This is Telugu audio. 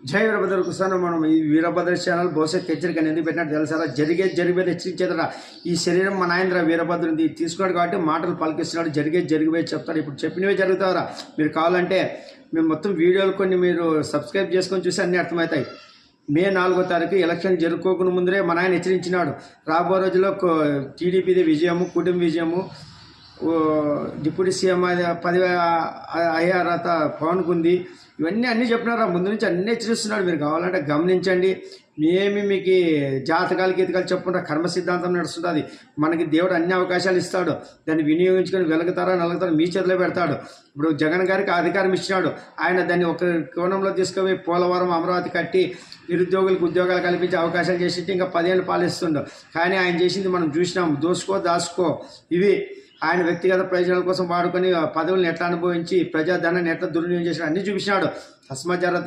జై వీరభద్ర కృష్ణ. మనం ఈ వీరభద్ర ఛానల్ భవిష్యత్ హెచ్చరిక ఎందుకు పెట్టినట్టు తెలుసారా? జరిగేది హెచ్చరించేదరా. ఈ శరీరం మా నాయనరా వీరభద్రుని తీసుకున్నాడు కాబట్టి మాటలు పలికిస్తున్నాడు. జరిగేది చెప్తాడు. ఇప్పుడు చెప్పినవే జరుగుతారా? మీరు కావాలంటే మేము మొత్తం వీడియోలు కొన్ని మీరు సబ్స్క్రైబ్ చేసుకొని చూసి అన్నీ అర్థమవుతాయి. మే 4వ తారీఖు ఎలక్షన్ జరుపుకోకుండా ముందరే మా నాయన హెచ్చరించినాడు. రాబో రోజుల్లో టీడీపీది విజయము, కుటుంబ విజయము, డిప్యూటీ సీఎం పదవి అయ్యారత పవన్కు ఉంది. ఇవన్నీ అన్నీ చెప్పినారా? ముందు నుంచి అన్నీ హెచ్చరిస్తున్నాడు. మీరు కావాలంటే గమనించండి. మీకు జాతకాలు గీతకాలు చెప్పుకుంటా కర్మ సిద్ధాంతం నడుస్తుంది. మనకి దేవుడు అన్ని అవకాశాలు ఇస్తాడు. దాన్ని వినియోగించుకొని వెలుగుతారా నలుగుతారా మీ చేతిలో పెడతాడు. ఇప్పుడు జగన్ గారికి అధికారం ఇచ్చినాడు. ఆయన దాన్ని ఒక కోణంలో తీసుకుపోయి పోలవరం, అమరావతి కట్టి నిరుద్యోగులకు ఉద్యోగాలు కల్పించే అవకాశాలు చేసి ఇంకా 10 ఏళ్ళు పాలిస్తుండు. కానీ ఆయన చేసింది మనం చూసినాం. దాచుకో ఇవి ఆయన వ్యక్తిగత ప్రయోజనాల కోసం వాడుకొని పదవులను ఎట్లా అనుభవించి ప్రజాధనాన్ని ఎట్లా దుర్వినియోగం చేసినా అన్నీ చూపించినాడు. తస్మాత్ జాగ్రత్త.